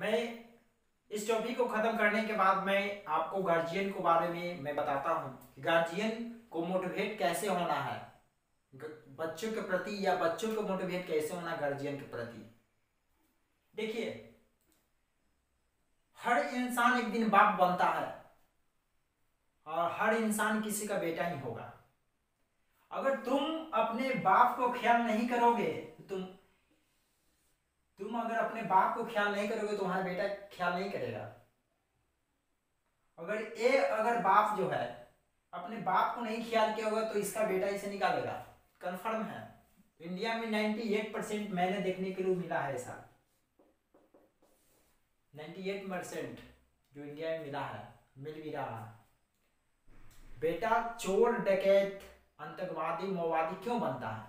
मैं इस टॉपिक को खत्म करने के बाद मैं आपको गार्जियन के बारे में मैं बताता हूँ कि गार्जियन को मोटिवेट कैसे होना है बच्चों के प्रति, या बच्चों को मोटिवेट कैसे होना गार्जियन के प्रति। देखिए, हर इंसान एक दिन बाप बनता है और हर इंसान किसी का बेटा ही होगा। अगर तुम अपने बाप को ख्याल नहीं करोगे, तुम अगर अपने बाप को ख्याल नहीं करोगे, तुम्हारा बेटा ख्याल नहीं करेगा। अगर बाप जो है अपने बाप को नहीं ख्याल किया होगा तो इसका बेटा इसे निकालेगा, कंफर्म है। इंडिया में 98% मैंने देखने के लिए मिला है ऐसा। 98% जो इंडिया में मिला है, मिल भी रहा है। बेटा चोर, डकैत, आतंकवादी, माओवादी क्यों बनता है?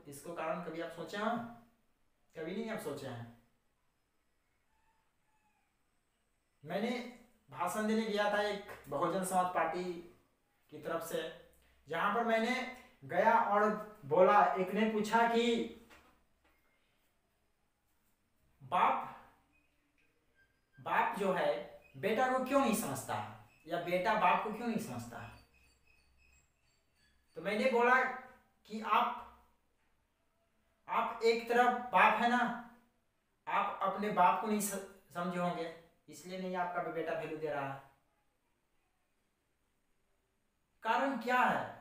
इसको कारण कभी आप सोचे हैं? कभी नहीं आप सोचे हैं। मैंने भाषण देने गया था एक बहुजन समाज पार्टी की तरफ से, जहां पर मैंने गया और बोला, एक ने पूछा कि बाप जो है बेटा को क्यों नहीं समझता है, या बेटा बाप को क्यों नहीं समझता है। तो मैंने बोला कि आप एक तरफ बाप है ना, आप अपने बाप को नहीं समझे होंगे, इसलिए नहीं आपका भी बेटा वैल्यू दे रहा है। कारण क्या है?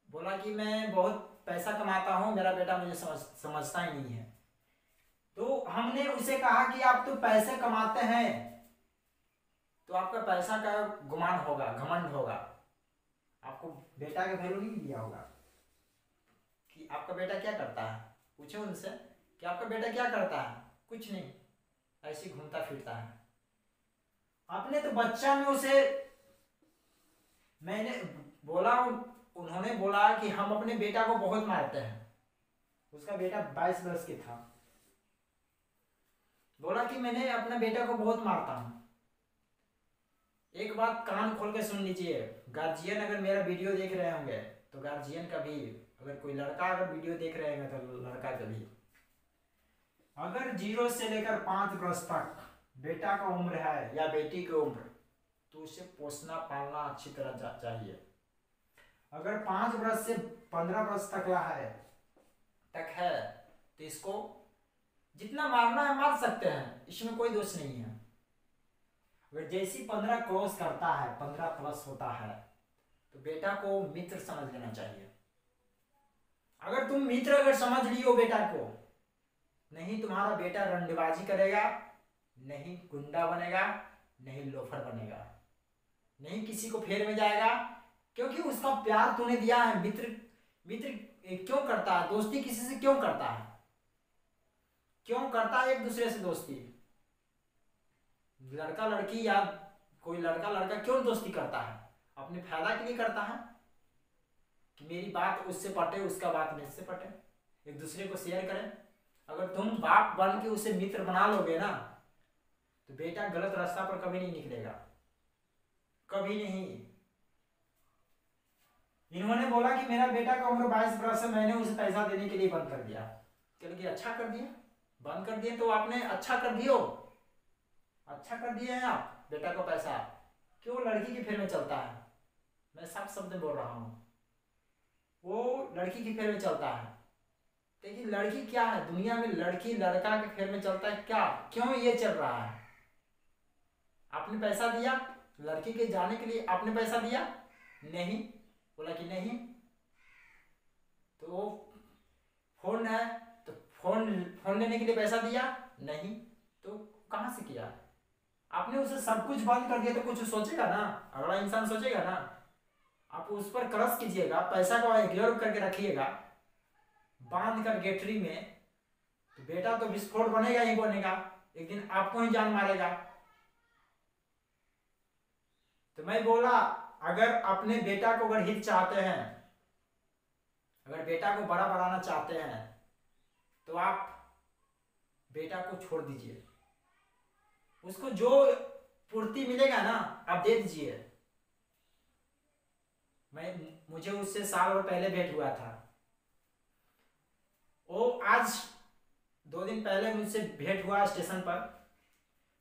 बोला कि मैं बहुत पैसा कमाता हूं, मेरा बेटा मुझे समझता ही नहीं है। तो हमने उसे कहा कि आप तो पैसे कमाते हैं तो आपका पैसा का गुमान होगा, घमंड होगा, आपको बेटा का वैल्यू नहीं दिया होगा कि आपका बेटा क्या करता है। पूछे उनसे कि आपका बेटा क्या करता है? कुछ नहीं, ऐसे घूमता फिरता है। आपने तो बच्चा में उसे, मैंने बोला, उन्होंने बोला कि हम अपने बेटा को बहुत मारते हैं। उसका बेटा 22 वर्ष के था। बोला कि मैंने अपने बेटा को बहुत मारता हूं। एक बात कान खोल के सुन लीजिए, गार्जियन अगर मेरा वीडियो देख रहे होंगे तो गार्जियन का भी, अगर कोई लड़का अगर वीडियो देख रहे होंगे तो लड़का का भी, अगर 0 से लेकर 5 वर्ष तक बेटा का उम्र है या बेटी की उम्र, तो उसे पोसना पालना अच्छी तरह चाहिए। अगर 5 वर्ष से 15 वर्ष तक है तो इसको जितना मारना है मार सकते हैं, इसमें कोई दोष नहीं है। अगर जैसी 15 क्रॉस करता है, 15 प्लस होता है, तो बेटा को मित्र समझ लेना चाहिए। अगर तुम मित्र अगर समझ लियो बेटा को, नहीं तुम्हारा बेटा रंडबाजी करेगा, नहीं गुंडा बनेगा, नहीं लोफर बनेगा, नहीं किसी को फेर में जाएगा, क्योंकि उसका प्यार तूने दिया है। मित्र क्यों करता है दोस्ती? किसी से क्यों करता है? क्यों करता है एक दूसरे से दोस्ती? लड़का लड़की या कोई लड़का लड़का क्यों दोस्ती करता है? अपने फायदा के लिए करता है कि मेरी बात उससे पटे, उसका बात मुझसे पटे, एक दूसरे को शेयर करें। अगर तुम बाप बन के उसे मित्र बना लोगे ना, तो बेटा गलत रास्ता पर कभी नहीं निकलेगा, कभी नहीं। इन्होंने बोला कि मेरा बेटा का उम्र 22 वर्ष है, मैंने उसे पैसा देने के लिए बंद कर दिया। चलो अच्छा कर दिया, बंद कर दिए तो आपने अच्छा कर दियो, अच्छा कर दिए हैं आप। बेटा को पैसा क्यों लड़की के फेर में चलता है? मैं सब शब्द बोल रहा हूँ, वो लड़की के फेर में चलता है। देखिए लड़की क्या है दुनिया में, लड़की लड़का के फेर में चलता है क्या? क्यों ये चल रहा है? आपने पैसा दिया लड़की के जाने के लिए, आपने पैसा दिया नहीं? बोला कि नहीं। तो फोन है तो फोन लेने के लिए पैसा दिया नहीं, तो कहां से किया? आपने उसे सब कुछ बंद कर दिया तो कुछ सोचेगा ना, अगला इंसान सोचेगा ना। आप उस पर क्रश कीजिएगा, पैसा को रिजर्व करके रखिएगा बांध कर गेटरी में, तो बेटा तो विस्फोट बनेगा ही बनेगा, एक दिन आपको ही जान मारेगा। तो मैं बोला, अगर अपने बेटा को अगर हित चाहते हैं, अगर बेटा को बड़ा बनाना चाहते हैं, तो आप बेटा को छोड़ दीजिए, उसको जो पूर्ति मिलेगा ना आप दे दीजिए। मुझे उससे साल और पहले भेंट हुआ था। वो आज 2 दिन पहले मुझसे भेंट हुआ स्टेशन पर,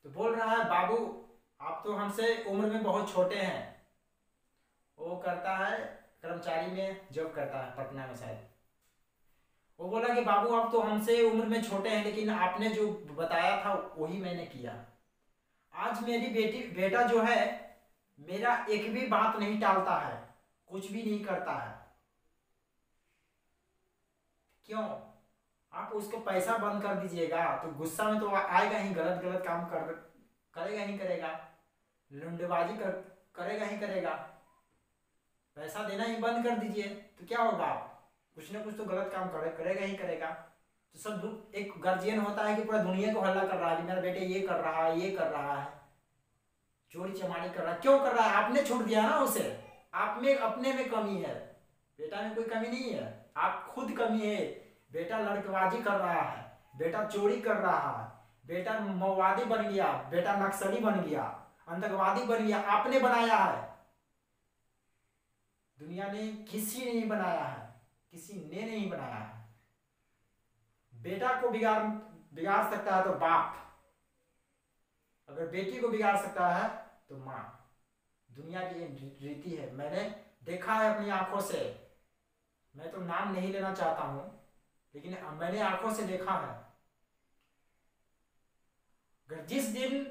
तो बोल रहा है बाबू आप तो हमसे उम्र में बहुत छोटे हैं। वो करता है कर्मचारी में जॉब करता है पटना में शायद। वो बोला कि बाबू आप तो हमसे उम्र में छोटे हैं, लेकिन आपने जो बताया था वही मैंने किया। आज मेरी बेटा जो है मेरा एक भी बात नहीं टालता है, कुछ भी नहीं करता है। क्यों? आप उसको पैसा बंद कर दीजिएगा तो गुस्सा में तो आएगा ही, गलत गलत काम करेगा ही करेगा, लुंडेबाजी करेगा ही करेगा। पैसा देना ही बंद कर दीजिए तो क्या होगा, कुछ ना कुछ तो गलत काम करेगा ही करेगा। तो सब एक गार्जियन होता है कि पूरा दुनिया को हल्ला कर रहा है कि मेरा बेटे ये कर रहा है, ये कर रहा है, चोरी चमारी कर रहा है। क्यों कर रहा है? आपने छोड़ दिया ना उसे। आप में अपने में कमी है, बेटा में कोई कमी नहीं है, आप खुद कमी है। बेटा लड़कबाजी कर रहा है, बेटा चोरी कर रहा है, बेटा माओवादी बन गया, बेटा नक्सली बन गया, आतंकवादी बन गया, आपने बनाया है। दुनिया ने किसी ने नहीं बनाया है, किसी ने नहीं बनाया है। बेटा को बिगाड़ सकता है तो बाप, अगर बेटी को बिगाड़ सकता है तो माँ। दुनिया की रीति है, मैंने देखा है अपनी आंखों से। मैं तो नाम नहीं लेना चाहता हूं, लेकिन मैंने आंखों से देखा है। अगर जिस दिन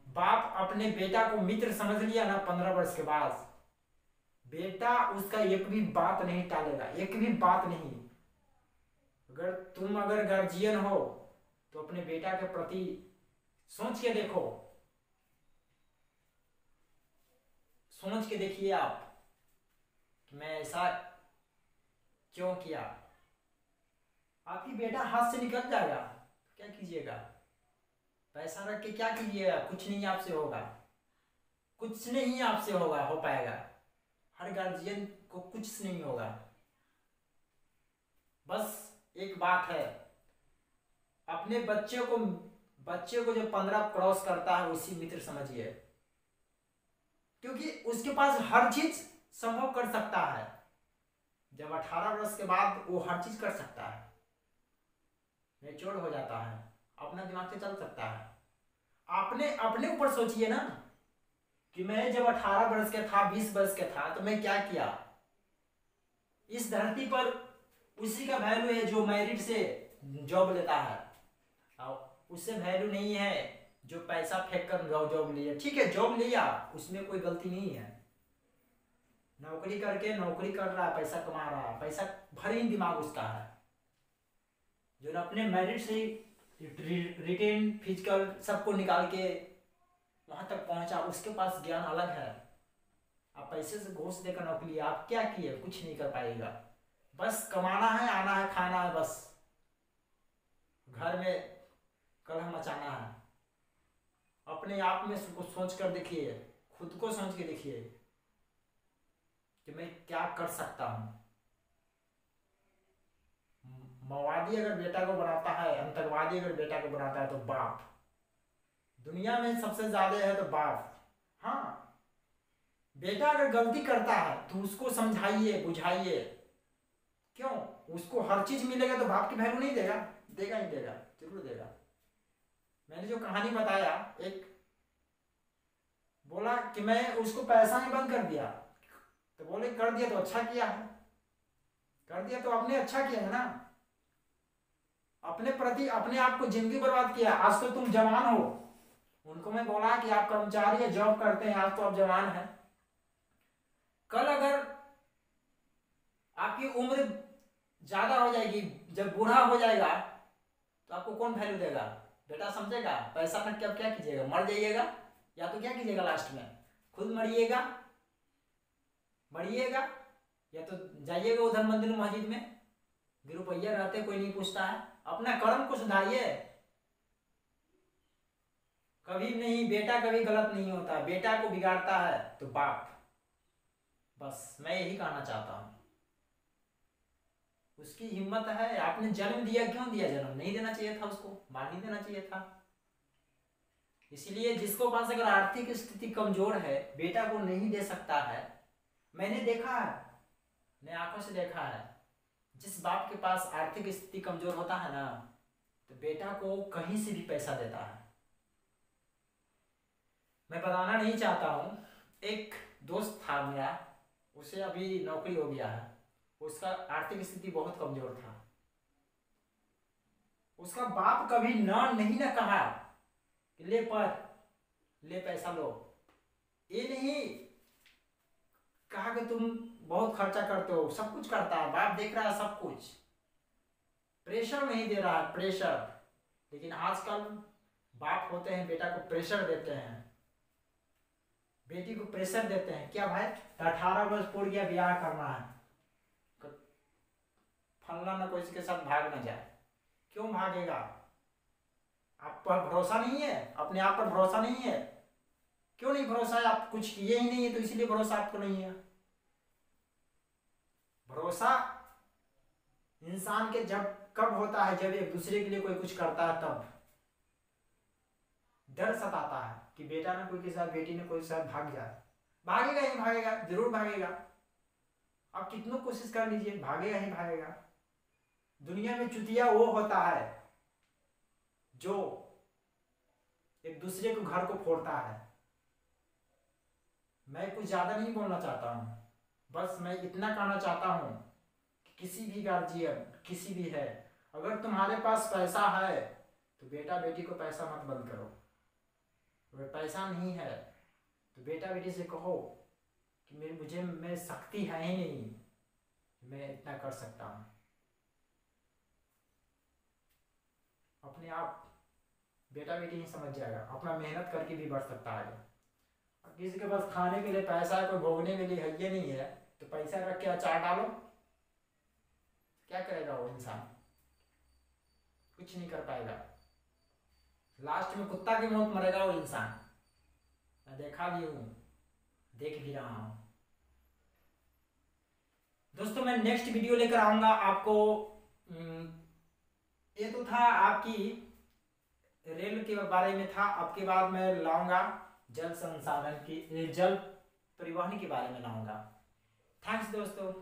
बाप अपने बेटा को मित्र समझ लिया ना 15 वर्ष के बाद, बेटा उसका एक भी बात नहीं टालेगा, एक भी बात नहीं। अगर गार्जियन हो तो अपने बेटा के प्रति सोच के देखो, सोच के देखिए आप कि मैं ऐसा क्यों किया। आपकी बेटा हाथ से निकल जाएगा तो क्या कीजिएगा? पैसा रख के क्या कीजिएगा? कुछ नहीं आपसे होगा, कुछ नहीं आपसे हो पाएगा। हर गार्जियन को कुछ नहीं होगा। बस एक बात है, अपने बच्चे को जो 15 क्रॉस करता है उसी मित्र समझिए, क्योंकि उसके पास हर चीज संभव कर सकता है। जब 18 वर्ष के बाद वो हर चीज कर सकता है, मैच्योर हो जाता है, अपना दिमाग से चल सकता है। आपने अपने ऊपर सोचिए ना कि मैं जब 18 वर्ष का था, 20 वर्ष का था, तो मैं क्या किया। इस धरती पर उसी का वैल्यू है जो मेरिट से जॉब लेता है, उससे वैल्यू नहीं है जो पैसा फेंक कर जॉब लिया। ठीक है, जॉब लिया, उसमें कोई गलती नहीं है। नौकरी कर रहा है, पैसा कमा रहा है, पैसा भर ही दिमाग उसका है। जो अपने मेरिट से रिटेन फिजिकल सबको निकाल के वहां तक पहुंचा, उसके पास ज्ञान अलग है। आप पैसे से घूस देकर नौकरी, आप क्या किए? कुछ नहीं कर पाएगा। बस कमाना है, आना है, खाना है, बस घर में कलह मचाना है। अपने आप में सोच कर देखिए, खुद को सोच के देखिए कि मैं क्या कर सकता हूं। माओवादी अगर बेटा को बनाता है, आतंकवादी अगर बेटा को बनाता है तो बाप। दुनिया में सबसे ज्यादा है तो बाप। हाँ, बेटा अगर गलती करता है तो उसको समझाइए, बुझाइए। क्यों? उसको हर चीज मिलेगा तो बाप की वैल्यू नहीं देगा? देगा ही देगा, जरूर देगा। मैंने जो कहानी बताया, एक बोला कि मैं उसको पैसा नहीं बंद कर दिया, तो बोले कर दिया तो अच्छा किया है, कर दिया तो आपने अच्छा किया है ना। अपने प्रति अपने आप को जिंदगी बर्बाद किया। आज तो तुम जवान हो, उनको मैं बोला कि आप कर्मचारी है, जॉब करते हैं, आज तो आप जवान हैं। कल अगर आपकी उम्र ज्यादा हो जाएगी, जब बूढ़ा हो जाएगा तो आपको कौन वैल्यू देगा? बेटा समझेगा? पैसा रख के आप क्या कीजिएगा? मर जाइएगा, या तो क्या कीजिएगा लास्ट में? खुद मरिएगा, या तो जाइएगा उधर मंदिर मस्जिद में, रुपया रहते कोई नहीं पूछता है। अपना कर्म को सुधारिए। कभी नहीं, बेटा कभी गलत नहीं होता, बेटा को बिगाड़ता है तो बाप। बस मैं यही कहना चाहता हूं। उसकी हिम्मत है, आपने जन्म दिया, क्यों दिया? जन्म नहीं देना चाहिए था उसको, मार नहीं देना चाहिए था। इसलिए जिसको पास अगर आर्थिक स्थिति कमजोर है, बेटा को नहीं दे सकता है। मैंने देखा है, मैंने आंखों से देखा है, जिस बाप के पास आर्थिक स्थिति कमजोर होता है ना, तो बेटा को कहीं से भी पैसा देता है। मैं बताना नहीं चाहता हूँ, एक दोस्त था मेरा, उसे अभी नौकरी हो गया है, उसका आर्थिक स्थिति बहुत कमजोर था। उसका बाप कभी ना नहीं ना कहा कि ले पर ले पैसा लो, ये नहीं कहा कि तुम बहुत खर्चा करते हो। सब कुछ करता है, बाप देख रहा है सब कुछ, प्रेशर नहीं दे रहा है, प्रेशर। लेकिन आजकल बाप होते हैं बेटा को प्रेशर देते हैं, बेटी को प्रेशर देते हैं। क्या भाई 18 वर्ष पूर्ण गया, ब्याह करना है, फलना ना कोई के साथ भाग ना जाए। क्यों भागेगा? आप पर भरोसा नहीं है, अपने आप पर भरोसा नहीं है। क्यों नहीं भरोसा है? आप कुछ किए ही नहीं है तो इसीलिए भरोसा आपको नहीं है। भरोसा इंसान के जब कब होता है, जब एक दूसरे के लिए कोई कुछ करता है तब डर सताता है कि बेटा ना कोई के साथ, बेटी ने कोई के साथ भाग जाए। भागेगा ही भागेगा, जरूर भागेगा। आप कितनों कोशिश कर लीजिए, भागेगा ही भागेगा। दुनिया में चुतिया वो होता है जो एक दूसरे को घर को फोड़ता है। मैं कुछ ज्यादा नहीं बोलना चाहता हूं, बस मैं इतना कहना चाहता हूं कि किसी भी गार्जियन, किसी भी है, अगर तुम्हारे पास पैसा है तो बेटा बेटी को पैसा मत बंद करो। अगर पैसा नहीं है तो बेटा बेटी से कहो कि मुझे में शक्ति है ही नहीं, मैं इतना कर सकता हूं। अपने आप बेटा बेटी ही समझ जाएगा, अपना मेहनत करके भी बढ़ सकता है। अब किसी के पास खाने के लिए पैसा है, कोई भोगने के लिए है ये नहीं है, तो पैसा रख के अचार डालो, क्या करेगा वो इंसान? कुछ नहीं कर पाएगा। लास्ट में कुत्ता की मौत मरेगा वो इंसान। मैं देखा भी हूं, देख भी रहा हूं। दोस्तों मैं नेक्स्ट वीडियो लेकर आऊंगा आपको। ये तो था आपकी रेल के बारे में था, अब के बाद मैं लाऊंगा जल संसाधन की, जल परिवहन के बारे में लाऊंगा। थैंक्स दोस्तों।